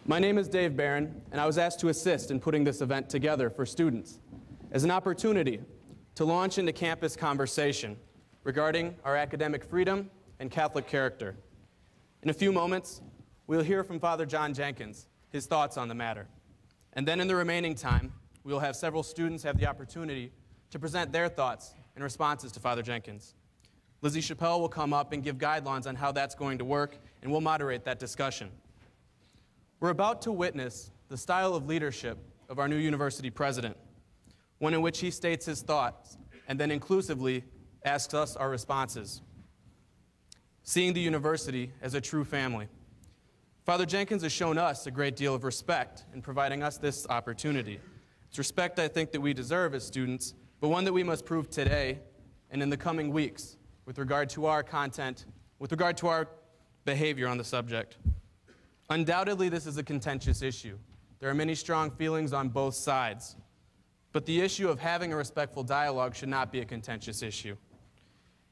My name is Dave Barron, and I was asked to assist in putting this event together for students as an opportunity to launch into campus conversation regarding our academic freedom and Catholic character. In a few moments, we'll hear from Father John Jenkins, his thoughts on the matter. And then in the remaining time, we'll have several students have the opportunity to present their thoughts and responses to Father Jenkins. Lizzie Chappelle will come up and give guidelines on how that's going to work, and we'll moderate that discussion. We're about to witness the style of leadership of our new university president, one in which he states his thoughts and then inclusively asks us our responses, seeing the university as a true family. Father Jenkins has shown us a great deal of respect in providing us this opportunity. It's respect I think that we deserve as students, but one that we must prove today and in the coming weeks with regard to our content, with regard to our behavior on the subject. Undoubtedly, this is a contentious issue. There are many strong feelings on both sides. But the issue of having a respectful dialogue should not be a contentious issue.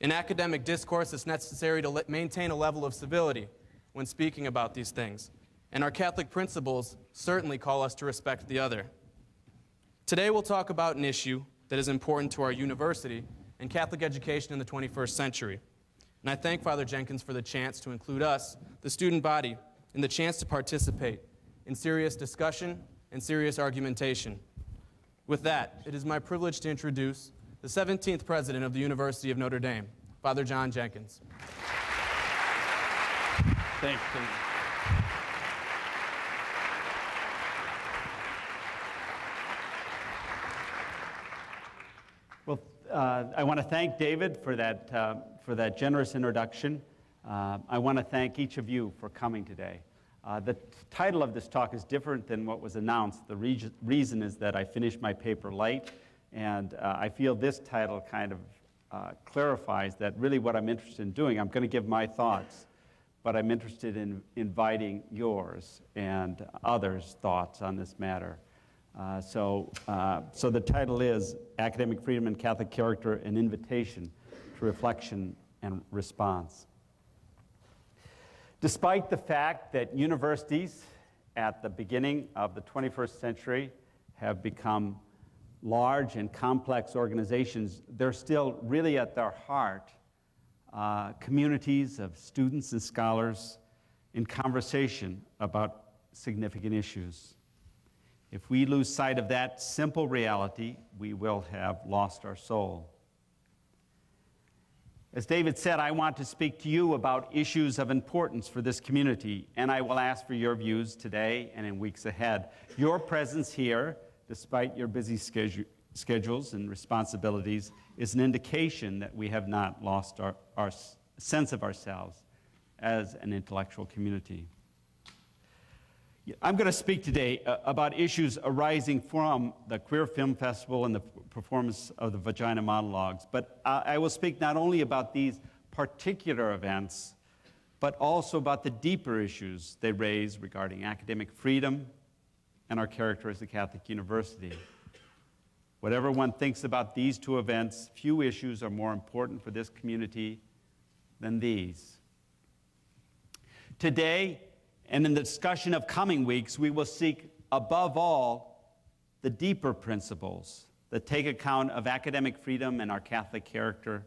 In academic discourse, it's necessary to maintain a level of civility when speaking about these things. And our Catholic principles certainly call us to respect the other. Today, we'll talk about an issue that is important to our university and Catholic education in the 21st century. And I thank Father Jenkins for the chance to include us, the student body, and the chance to participate in serious discussion and serious argumentation. With that, it is my privilege to introduce the 17th president of the University of Notre Dame, Father John Jenkins. Thanks, Tim. Well, I want to thank David for that generous introduction. I want to thank each of you for coming today. The title of this talk is different than what was announced. The reason is that I finished my paper late, and I feel this title kind of clarifies that really what I'm interested in doing. I'm going to give my thoughts, but I'm interested in inviting yours and others' thoughts on this matter. So the title is Academic Freedom and Catholic Character, an Invitation to Reflection and Response. Despite the fact that universities at the beginning of the 21st century have become large and complex organizations, they're still really at their heart communities of students and scholars in conversation about significant issues. If we lose sight of that simple reality, we will have lost our soul. As David said, I want to speak to you about issues of importance for this community, and I will ask for your views today and in weeks ahead. Your presence here, despite your busy schedules and responsibilities, is an indication that we have not lost our sense of ourselves as an intellectual community. I'm going to speak today about issues arising from the Queer Film Festival and the performance of the Vagina Monologues. But I will speak not only about these particular events, but also about the deeper issues they raise regarding academic freedom and our character as a Catholic university. Whatever one thinks about these two events, few issues are more important for this community than these. Today, and in the discussion of coming weeks, we will seek, above all, the deeper principles that take account of academic freedom and our Catholic character,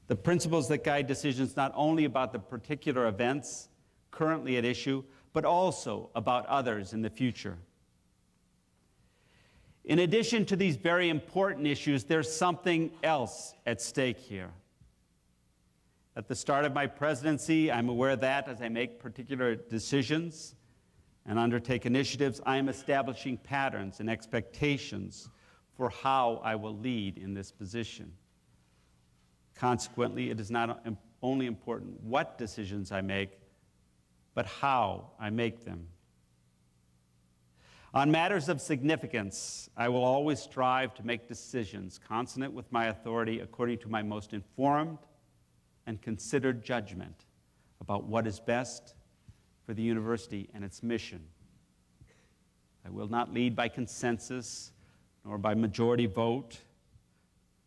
the principles that guide decisions not only about the particular events currently at issue, but also about others in the future. In addition to these very important issues, there's something else at stake here. At the start of my presidency, I'm aware that as I make particular decisions and undertake initiatives, I am establishing patterns and expectations for how I will lead in this position. Consequently, it is not only important what decisions I make, but how I make them. On matters of significance, I will always strive to make decisions consonant with my authority according to my most informed and considered judgment about what is best for the university and its mission. I will not lead by consensus, nor by majority vote,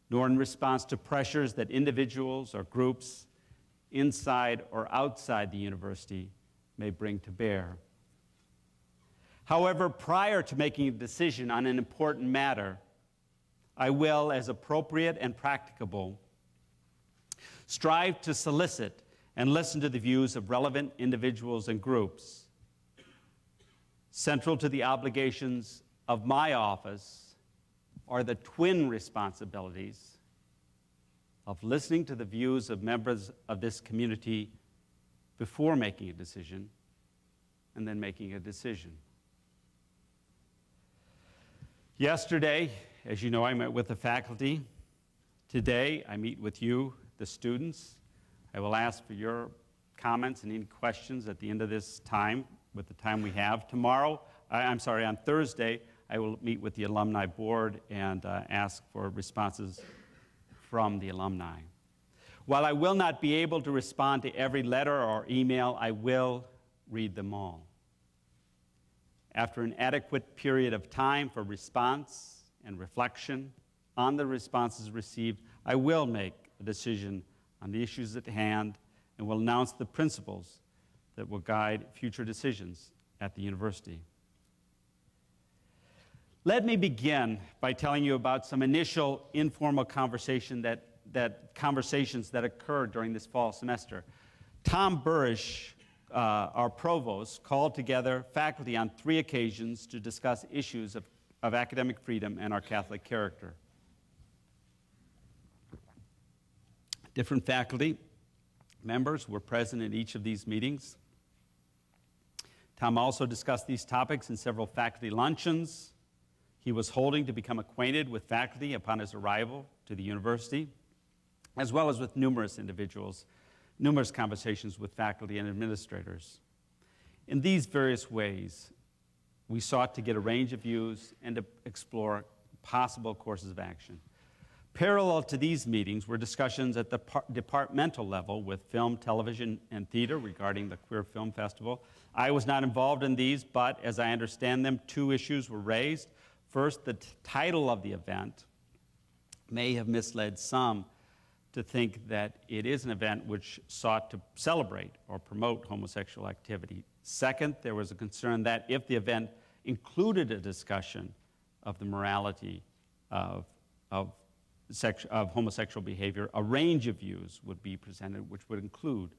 nor in response to pressures that individuals or groups inside or outside the university may bring to bear. However, prior to making a decision on an important matter, I will, as appropriate and practicable, strive to solicit and listen to the views of relevant individuals and groups. Central to the obligations of my office are the twin responsibilities of listening to the views of members of this community before making a decision and then making a decision. Yesterday, as you know, I met with the faculty. Today, I meet with you, the students. I will ask for your comments and any questions at the end of this time, with the time we have. On Thursday, I will meet with the alumni board and ask for responses from the alumni. While I will not be able to respond to every letter or email, I will read them all. After an adequate period of time for response and reflection on the responses received, I will make a decision on the issues at hand and will announce the principles that will guide future decisions at the university. Let me begin by telling you about some initial informal conversations that occurred during this fall semester. Tom Burrish, our provost, called together faculty on 3 occasions to discuss issues of academic freedom and our Catholic character. Different faculty members were present at each of these meetings. Tom also discussed these topics in several faculty luncheons he was holding to become acquainted with faculty upon his arrival to the university, as well as with numerous conversations with faculty and administrators. In these various ways, we sought to get a range of views and to explore possible courses of action. Parallel to these meetings were discussions at the departmental level with film, television, and theater regarding the Queer Film Festival. I was not involved in these, but as I understand them, 2 issues were raised. First, the title of the event may have misled some to think that it is an event which sought to celebrate or promote homosexual activity. Second, there was a concern that if the event included a discussion of the morality of homosexual behavior, a range of views would be presented, which would include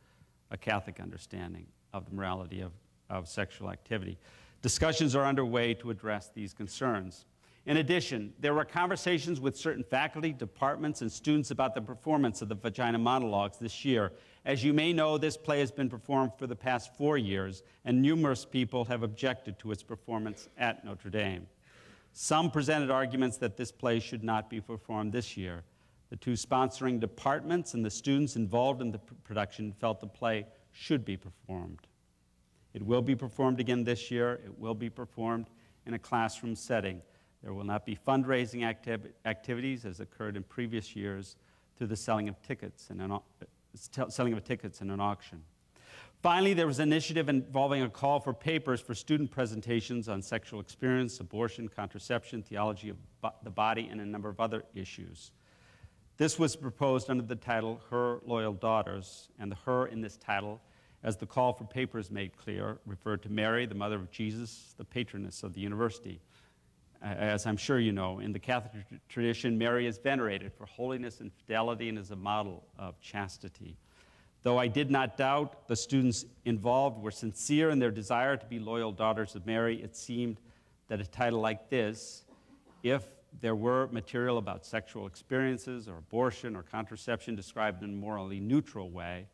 a Catholic understanding of the morality of sexual activity. Discussions are underway to address these concerns. In addition, there were conversations with certain faculty, departments, and students about the performance of the Vagina Monologues this year. As you may know, this play has been performed for the past 4 years, and numerous people have objected to its performance at Notre Dame. Some presented arguments that this play should not be performed this year. The 2 sponsoring departments and the students involved in the production felt the play should be performed. It will be performed again this year. It will be performed in a classroom setting. There will not be fundraising activities as occurred in previous years through the selling of tickets and an auction. Finally, there was an initiative involving a call for papers for student presentations on sexual experience, abortion, contraception, theology of the body, and a number of other issues. This was proposed under the title Her Loyal Daughters, and the her in this title, as the call for papers made clear, referred to Mary, the mother of Jesus, the patroness of the university. As I'm sure you know, in the Catholic tradition, Mary is venerated for holiness and fidelity and is a model of chastity. Though I did not doubt the students involved were sincere in their desire to be loyal daughters of Mary, it seemed that a title like this, if there were material about sexual experiences or abortion or contraception described in a morally neutral way,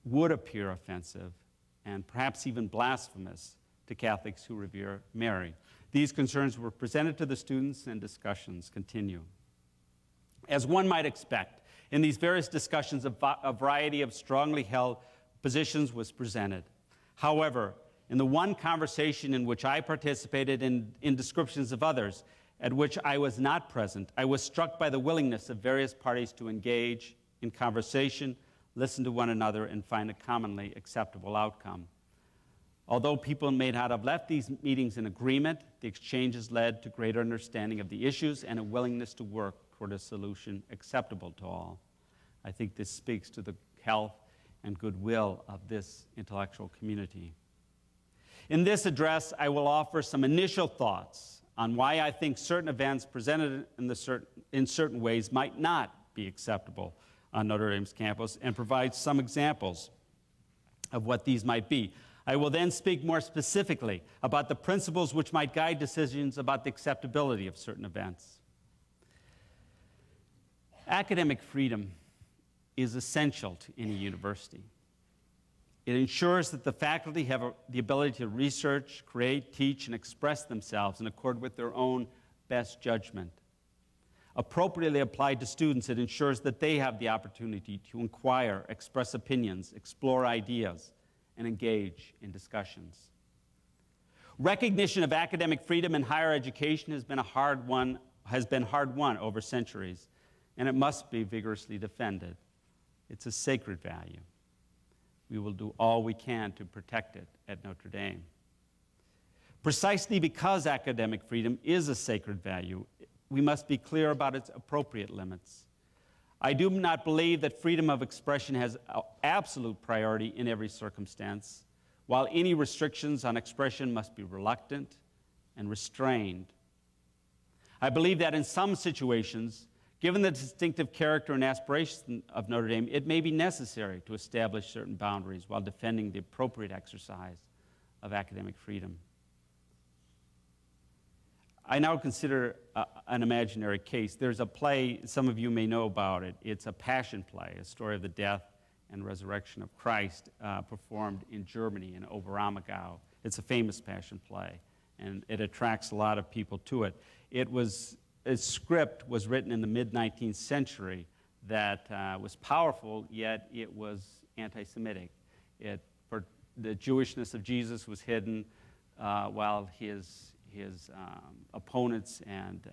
would appear offensive and perhaps even blasphemous to Catholics who revere Mary. These concerns were presented to the students and discussions continue. As one might expect, in these various discussions, a variety of strongly held positions was presented. However, in the one conversation in which I participated in descriptions of others, at which I was not present, I was struck by the willingness of various parties to engage in conversation, listen to one another, and find a commonly acceptable outcome. Although people may not have left these meetings in agreement, the exchanges led to greater understanding of the issues and a willingness to work toward a solution acceptable to all. I think this speaks to the health and goodwill of this intellectual community. In this address, I will offer some initial thoughts on why I think certain events presented in certain ways might not be acceptable on Notre Dame's campus, and provide some examples of what these might be. I will then speak more specifically about the principles which might guide decisions about the acceptability of certain events. Academic freedom is essential to any university. It ensures that the faculty have the ability to research, create, teach, and express themselves in accord with their own best judgment. Appropriately applied to students, it ensures that they have the opportunity to inquire, express opinions, explore ideas, and engage in discussions. Recognition of academic freedom in higher education has been hard won over centuries, and it must be vigorously defended. It's a sacred value. We will do all we can to protect it at Notre Dame. Precisely because academic freedom is a sacred value, we must be clear about its appropriate limits. I do not believe that freedom of expression has absolute priority in every circumstance, while any restrictions on expression must be reluctant and restrained. I believe that in some situations, given the distinctive character and aspiration of Notre Dame, it may be necessary to establish certain boundaries while defending the appropriate exercise of academic freedom. I now consider an imaginary case. There's a play, some of you may know about it. It's a passion play, a story of the death and resurrection of Christ, performed in Germany, in Oberammergau. It's a famous passion play, and it attracts a lot of people to it. Its script was written in the mid-19th century that was powerful, yet it was anti-Semitic. The Jewishness of Jesus was hidden while his opponents and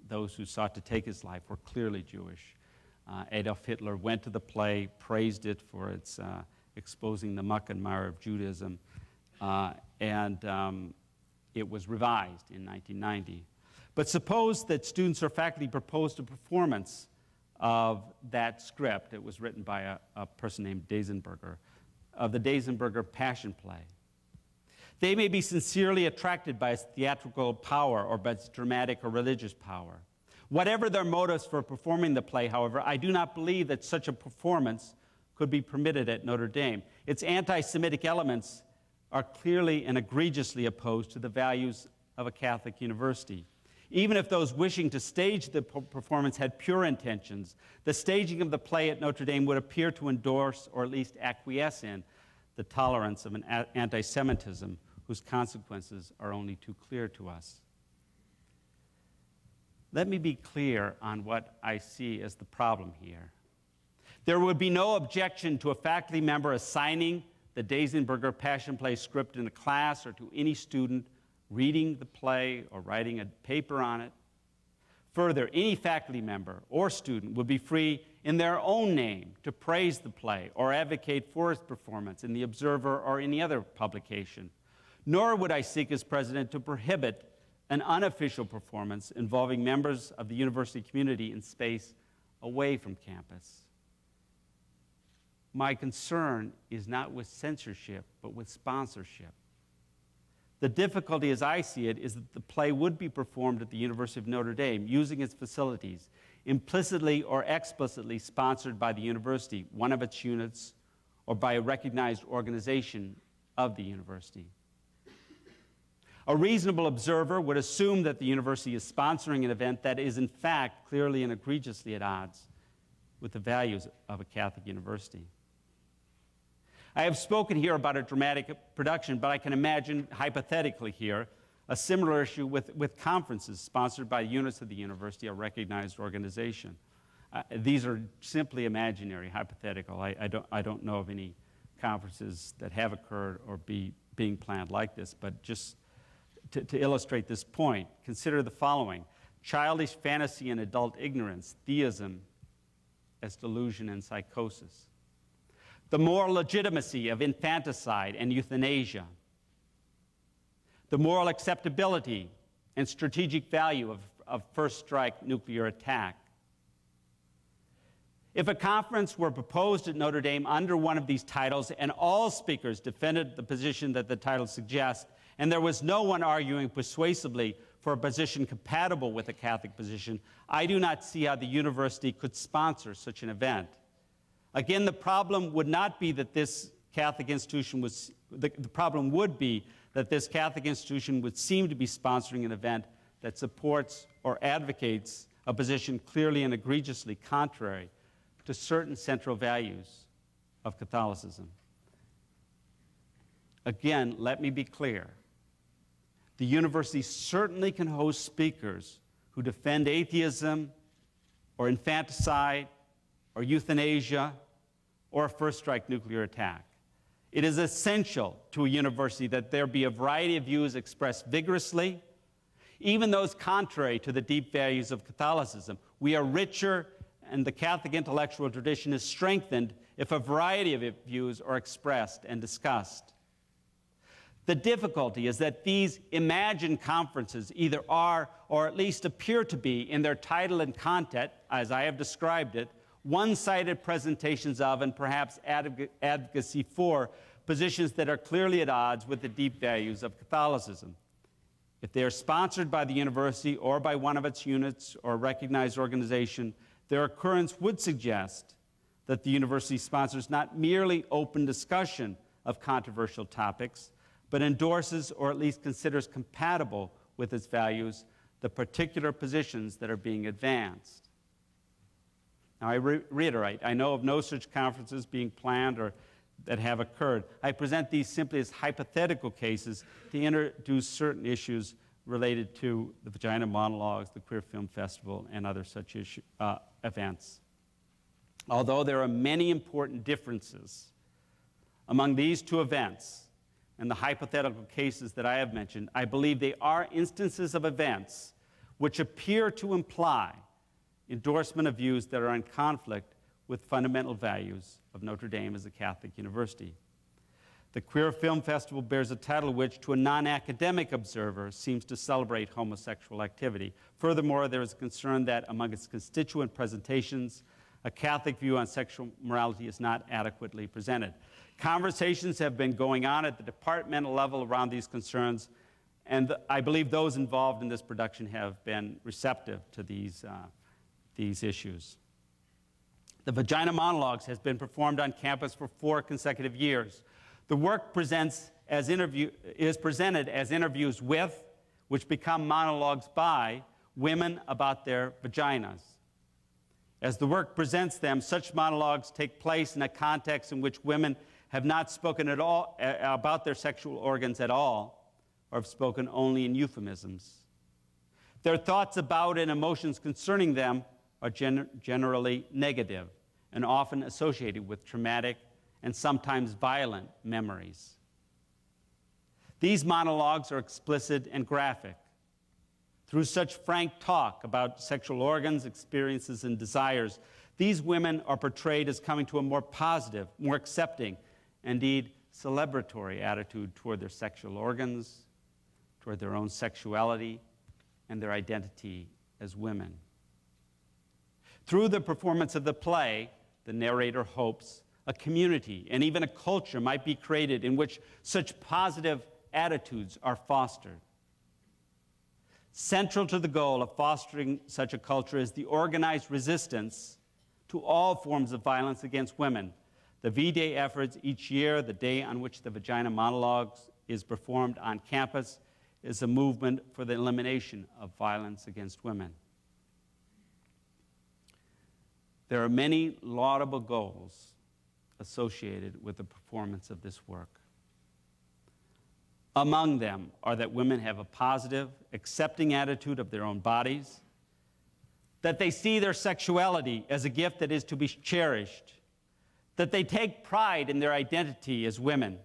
those who sought to take his life were clearly Jewish. Adolf Hitler went to the play, praised it for its exposing the muck and mire of Judaism, and it was revised in 1990. But suppose that students or faculty proposed a performance of that script. It was written by a person named Dasenberger, of the Dasenberger Passion Play. They may be sincerely attracted by its theatrical power or by its dramatic or religious power. Whatever their motives for performing the play, however, I do not believe that such a performance could be permitted at Notre Dame. Its anti-Semitic elements are clearly and egregiously opposed to the values of a Catholic university. Even if those wishing to stage the performance had pure intentions, the staging of the play at Notre Dame would appear to endorse or at least acquiesce in the tolerance of an anti-Semitism whose consequences are only too clear to us. Let me be clear on what I see as the problem here. There would be no objection to a faculty member assigning the Dasenberger Passion Play script in a class or to any student reading the play or writing a paper on it. Further, any faculty member or student would be free in their own name to praise the play or advocate for its performance in the Observer or any other publication. Nor would I seek as president to prohibit an unofficial performance involving members of the university community in space away from campus. My concern is not with censorship, but with sponsorship. The difficulty, as I see it, is that the play would be performed at the University of Notre Dame, using its facilities, implicitly or explicitly sponsored by the university, one of its units, or by a recognized organization of the university. A reasonable observer would assume that the university is sponsoring an event that is, in fact, clearly and egregiously at odds with the values of a Catholic university. I have spoken here about a dramatic production, but I can imagine, hypothetically here, a similar issue with conferences sponsored by units of the university, a recognized organization. These are simply imaginary, hypothetical. I don't know of any conferences that have occurred or being planned like this, but just to illustrate this point, consider the following: childish fantasy and adult ignorance, theism as delusion and psychosis, the moral legitimacy of infanticide and euthanasia, the moral acceptability and strategic value of first strike nuclear attack. If a conference were proposed at Notre Dame under one of these titles and all speakers defended the position that the title suggests, and there was no one arguing persuasively for a position compatible with a Catholic position, I do not see how the university could sponsor such an event. Again, the problem would not be that this Catholic institution was, the problem would be that this Catholic institution would seem to be sponsoring an event that supports or advocates a position clearly and egregiously contrary to certain central values of Catholicism. Again, let me be clear. The university certainly can host speakers who defend atheism or infanticide or euthanasia or a first-strike nuclear attack. It is essential to a university that there be a variety of views expressed vigorously, even those contrary to the deep values of Catholicism. We are richer, and the Catholic intellectual tradition is strengthened if a variety of views are expressed and discussed. The difficulty is that these imagined conferences either are, or at least appear to be, in their title and content, as I have described it, one-sided presentations of and perhaps advocacy for positions that are clearly at odds with the deep values of Catholicism. If they are sponsored by the university or by one of its units or a recognized organization, their occurrence would suggest that the university sponsors not merely open discussion of controversial topics, but endorses or at least considers compatible with its values the particular positions that are being advanced. Now, I reiterate, I know of no such conferences being planned or that have occurred. I present these simply as hypothetical cases to introduce certain issues related to the Vagina Monologues, the Queer Film Festival, and other such events. Although there are many important differences among these two events and the hypothetical cases that I have mentioned, I believe they are instances of events which appear to imply endorsement of views that are in conflict with fundamental values of Notre Dame as a Catholic university. The Queer Film Festival bears a title which, to a non-academic observer, seems to celebrate homosexual activity. Furthermore, there is a concern that among its constituent presentations, a Catholic view on sexual morality is not adequately presented. Conversations have been going on at the departmental level around these concerns, and I believe those involved in this production have been receptive to these issues. The Vagina Monologues has been performed on campus for 4 consecutive years. The work is presented as interviews with, which become monologues by, women about their vaginas. As the work presents them, such monologues take place in a context in which women have not spoken at all about their sexual organs at all, or have spoken only in euphemisms. Their thoughts about and emotions concerning them are generally negative and often associated with traumatic and sometimes violent memories. These monologues are explicit and graphic. Through such frank talk about sexual organs, experiences, and desires, these women are portrayed as coming to a more positive, more accepting, indeed celebratory attitude toward their sexual organs, toward their own sexuality, and their identity as women. Through the performance of the play, the narrator hopes a community and even a culture might be created in which such positive attitudes are fostered. Central to the goal of fostering such a culture is the organized resistance to all forms of violence against women. The V-Day efforts each year, the day on which the Vagina Monologues is performed on campus, is a movement for the elimination of violence against women. There are many laudable goals associated with the performance of this work. Among them are that women have a positive, accepting attitude of their own bodies, that they see their sexuality as a gift that is to be cherished, that they take pride in their identity as women,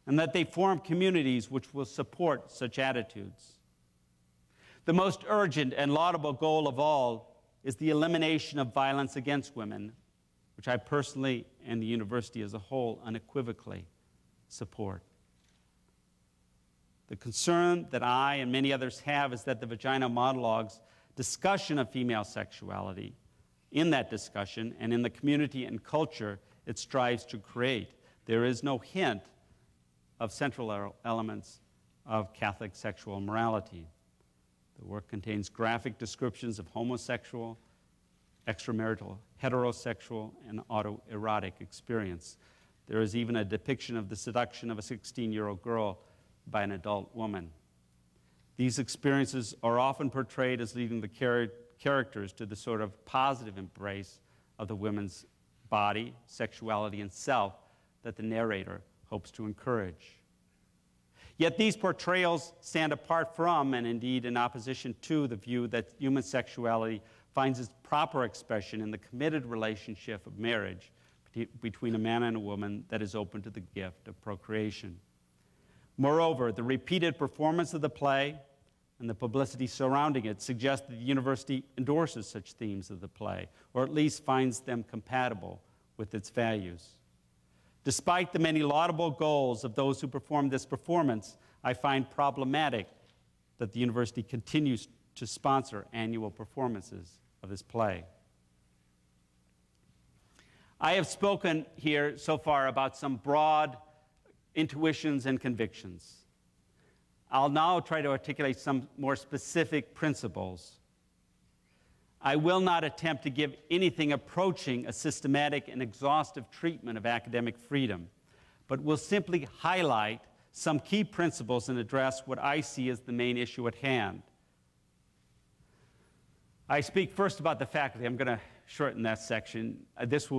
and that they form communities which will support such attitudes. The most urgent and laudable goal of all is the elimination of violence against women, which I personally and the university as a whole unequivocally support. The concern that I and many others have is that the Vagina Monologues' discussion of female sexuality in that discussion and in the community and culture it strives to create. There is no hint of central elements of Catholic sexual morality. The work contains graphic descriptions of homosexual, extramarital, heterosexual, and autoerotic experience. There is even a depiction of the seduction of a 16-year-old girl by an adult woman. These experiences are often portrayed as leading the characters to the sort of positive embrace of the women's body, sexuality, and self that the narrator hopes to encourage. Yet these portrayals stand apart from, and indeed in opposition to, the view that human sexuality finds its proper expression in the committed relationship of marriage between a man and a woman that is open to the gift of procreation. Moreover, the repeated performance of the play and the publicity surrounding it suggests that the university endorses such themes of the play, or at least finds them compatible with its values. Despite the many laudable goals of those who performed this performance, I find problematic that the university continues to sponsor annual performances of this play. I have spoken here so far about some broad intuitions and convictions. I'll now try to articulate some more specific principles. I will not attempt to give anything approaching a systematic and exhaustive treatment of academic freedom, but will simply highlight some key principles and address what I see as the main issue at hand. I speak first about the faculty. I'm going to shorten that section. This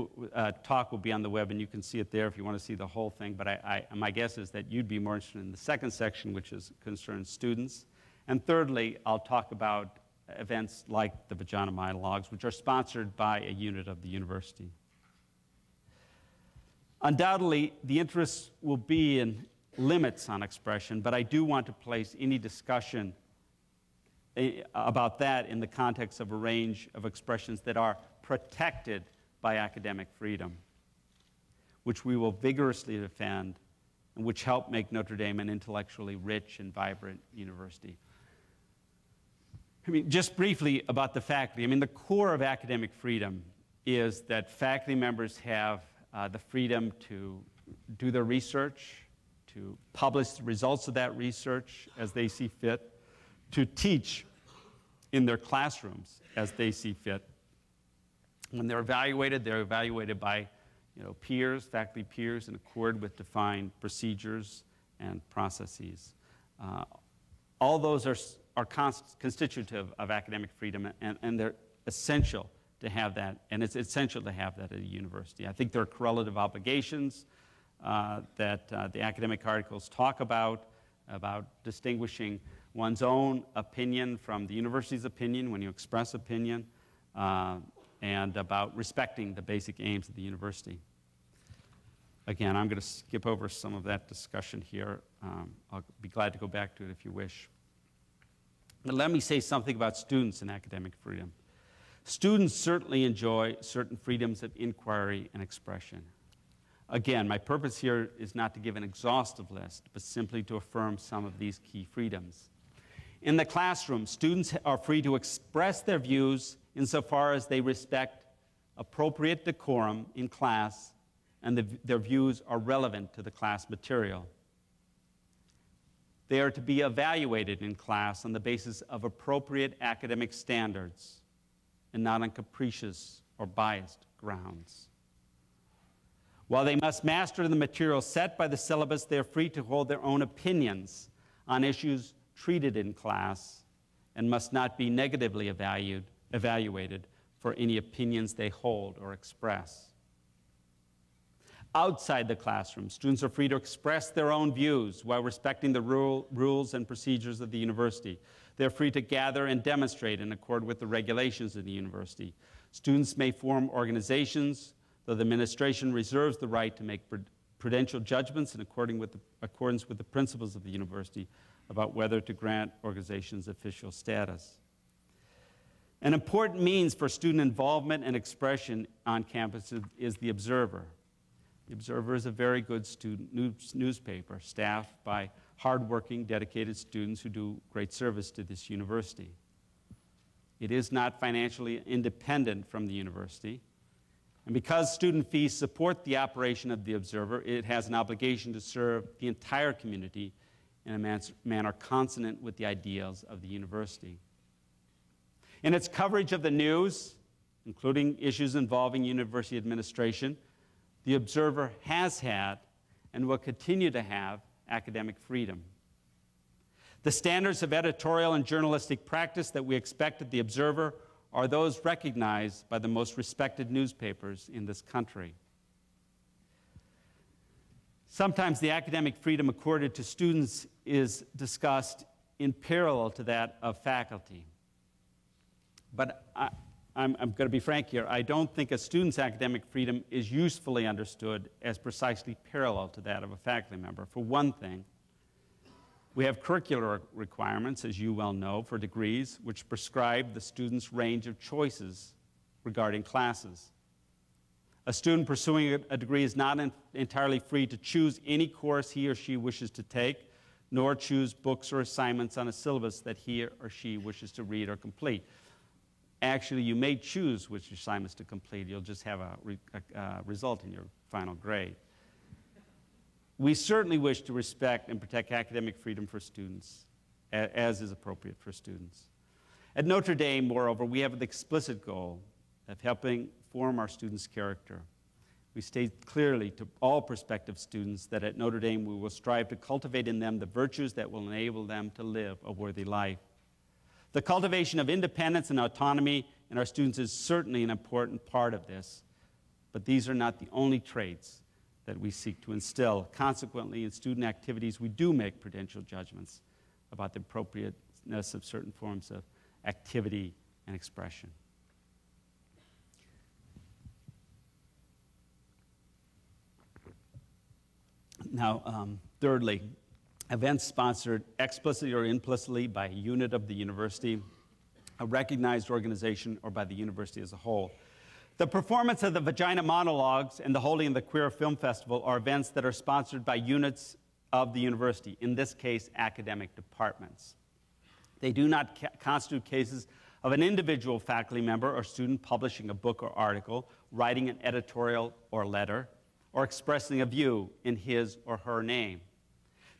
talk will be on the web, and you can see it there if you want to see the whole thing, but my guess is that you'd be more interested in the second section, which concerns students. And thirdly, I'll talk about events like the Vagina Monologues, which are sponsored by a unit of the university. Undoubtedly, the interest will be in limits on expression, but I do want to place any discussion about that in the context of a range of expressions that are protected by academic freedom, which we will vigorously defend and which help make Notre Dame an intellectually rich and vibrant university. Just briefly about the faculty. The core of academic freedom is that faculty members have the freedom to do their research, to publish the results of that research as they see fit, to teach in their classrooms as they see fit. When they're evaluated by peers, faculty peers, in accord with defined procedures and processes. All those are constitutive of academic freedom, and they're essential to have that, and it's essential to have that at a university. I think there are correlative obligations that the academic articles talk about distinguishing one's own opinion from the university's opinion when you express opinion, and about respecting the basic aims of the university. Again, I'm going to skip over some of that discussion here. I'll be glad to go back to it if you wish. But let me say something about students and academic freedom. Students certainly enjoy certain freedoms of inquiry and expression. Again, my purpose here is not to give an exhaustive list, but simply to affirm some of these key freedoms. In the classroom, students are free to express their views insofar as they respect appropriate decorum in class and their views are relevant to the class material. They are to be evaluated in class on the basis of appropriate academic standards and not on capricious or biased grounds. While they must master the material set by the syllabus, they are free to hold their own opinions on issues treated in class and must not be negatively evaluated for any opinions they hold or express. Outside the classroom, students are free to express their own views while respecting the rules and procedures of the university. They're free to gather and demonstrate in accord with the regulations of the university. Students may form organizations, though the administration reserves the right to make prudential judgments in accordance with the principles of the university about whether to grant organizations official status. An important means for student involvement and expression on campus is the Observer. The Observer is a very good student newspaper staffed by hardworking, dedicated students who do great service to this university. It is not financially independent from the university. And because student fees support the operation of the Observer, it has an obligation to serve the entire community in a manner consonant with the ideals of the university. In its coverage of the news, including issues involving university administration, the Observer has had and will continue to have academic freedom. The standards of editorial and journalistic practice that we expect at the Observer are those recognized by the most respected newspapers in this country. Sometimes the academic freedom accorded to students is discussed in parallel to that of faculty. But I'm going to be frank here. I don't think a student's academic freedom is usefully understood as precisely parallel to that of a faculty member. For one thing, we have curricular requirements, as you well know, for degrees, which prescribe the student's range of choices regarding classes. A student pursuing a degree is not entirely free to choose any course he or she wishes to take, nor choose books or assignments on a syllabus that he or she wishes to read or complete. Actually, you may choose which assignments to complete. You'll just have a result in your final grade. We certainly wish to respect and protect academic freedom for students, as is appropriate for students. At Notre Dame, moreover, we have the explicit goal of helping form our students' character. We state clearly to all prospective students that at Notre Dame we will strive to cultivate in them the virtues that will enable them to live a worthy life. The cultivation of independence and autonomy in our students is certainly an important part of this, but these are not the only traits that we seek to instill. Consequently, in student activities, we do make prudential judgments about the appropriateness of certain forms of activity and expression. Now, thirdly, events sponsored explicitly or implicitly by a unit of the university, a recognized organization, or by the university as a whole. The performance of the Vagina Monologues and the holding of the Queer Film Festival are events that are sponsored by units of the university, in this case, academic departments. They do not constitute cases of an individual faculty member or student publishing a book or article, writing an editorial or letter, or expressing a view in his or her name.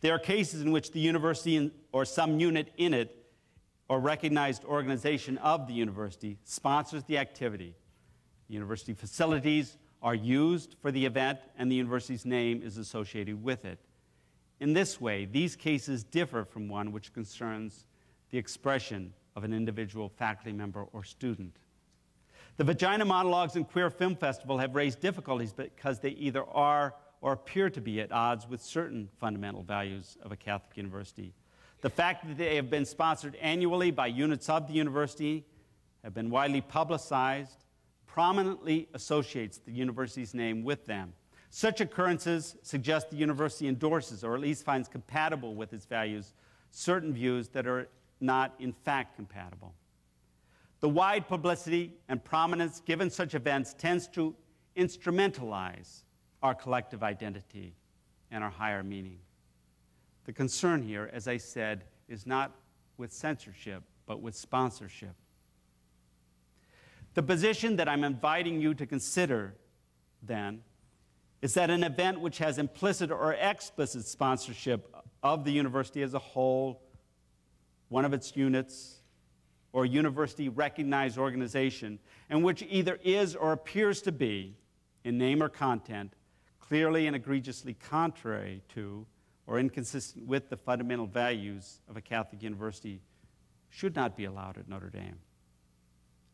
They are cases in which the university or some unit in it or recognized organization of the university sponsors the activity. The university facilities are used for the event, and the university's name is associated with it. In this way, these cases differ from one which concerns the expression of an individual faculty member or student. The Vagina Monologues and Queer Film Festival have raised difficulties because they either are or appear to be at odds with certain fundamental values of a Catholic university. The fact that they have been sponsored annually by units of the university, have been widely publicized, prominently associates the university's name with them. Such occurrences suggest the university endorses, or at least finds compatible with its values, certain views that are not in fact compatible. The wide publicity and prominence given such events tends to instrumentalize our collective identity and our higher meaning. The concern here, as I said, is not with censorship, but with sponsorship. The position that I'm inviting you to consider, then, is that an event which has implicit or explicit sponsorship of the university as a whole, one of its units, or university-recognized organization, and which either is or appears to be, in name or content, clearly and egregiously contrary to or inconsistent with the fundamental values of a Catholic university, should not be allowed at Notre Dame.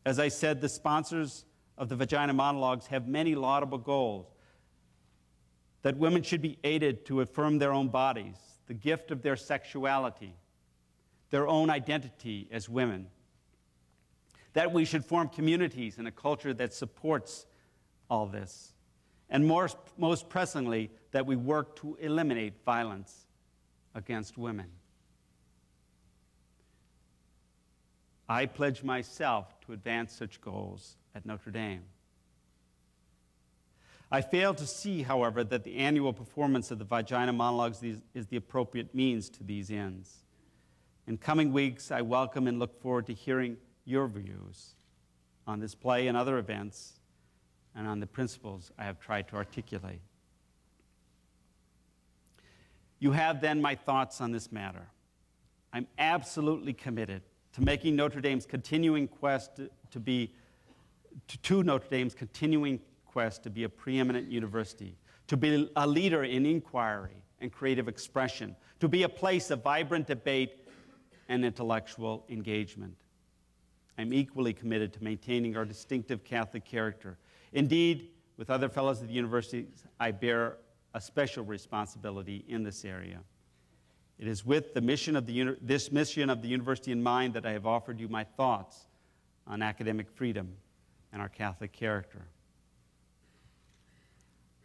As I said, the sponsors of the Vagina Monologues have many laudable goals: that women should be aided to affirm their own bodies, the gift of their sexuality, their own identity as women, that we should form communities and a culture that supports all this, and most pressingly, that we work to eliminate violence against women. I pledge myself to advance such goals at Notre Dame. I fail to see, however, that the annual performance of the Vagina Monologues is the appropriate means to these ends. In coming weeks, I welcome and look forward to hearing your views on this play and other events and on the principles I have tried to articulate. You have then my thoughts on this matter. I'm absolutely committed to making Notre Dame's continuing quest to be a preeminent university, to be a leader in inquiry and creative expression, to be a place of vibrant debate and intellectual engagement. I'm equally committed to maintaining our distinctive Catholic character. Indeed, with other fellows of the university, I bear a special responsibility in this area. It is with the mission of this mission of the university in mind that I have offered you my thoughts on academic freedom and our Catholic character.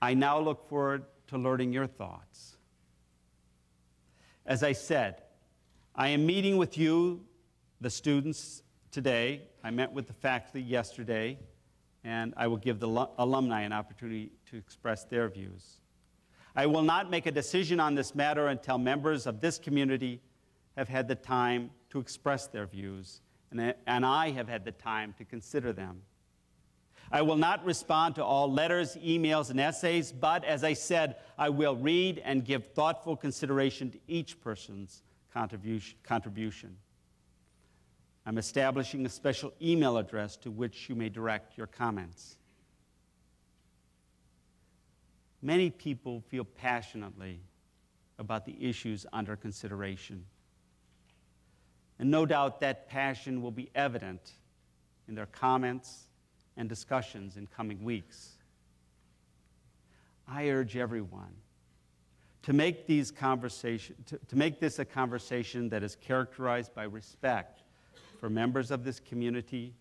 I now look forward to learning your thoughts. As I said, I am meeting with you, the students, today. I met with the faculty yesterday, and I will give the alumni an opportunity to express their views. I will not make a decision on this matter until members of this community have had the time to express their views, and I have had the time to consider them. I will not respond to all letters, emails, and essays, but as I said, I will read and give thoughtful consideration to each person's contribution. I'm establishing a special email address to which you may direct your comments. Many people feel passionately about the issues under consideration. And no doubt that passion will be evident in their comments and discussions in coming weeks. I urge everyone to make this a conversation that is characterized by respect for members of this community,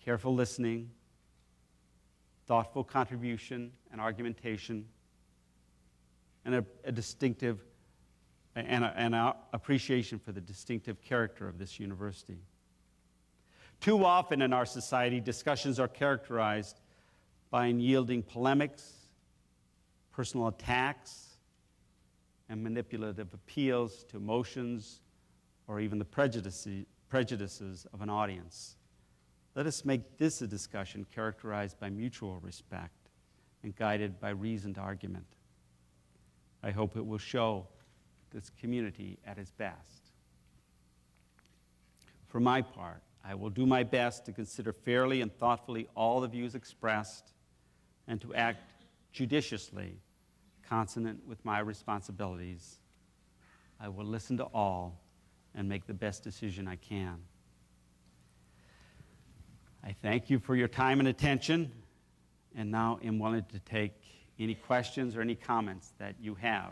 careful listening, thoughtful contribution and argumentation, and an appreciation for the distinctive character of this university. Too often in our society, discussions are characterized by unyielding polemics, personal attacks, and manipulative appeals to emotions or even the prejudices of an audience. Let us make this a discussion characterized by mutual respect and guided by reasoned argument. I hope it will show this community at its best. For my part, I will do my best to consider fairly and thoughtfully all the views expressed and to act judiciously, consonant with my responsibilities. I will listen to all and make the best decision I can. I thank you for your time and attention, and now am willing to take any questions or any comments that you have.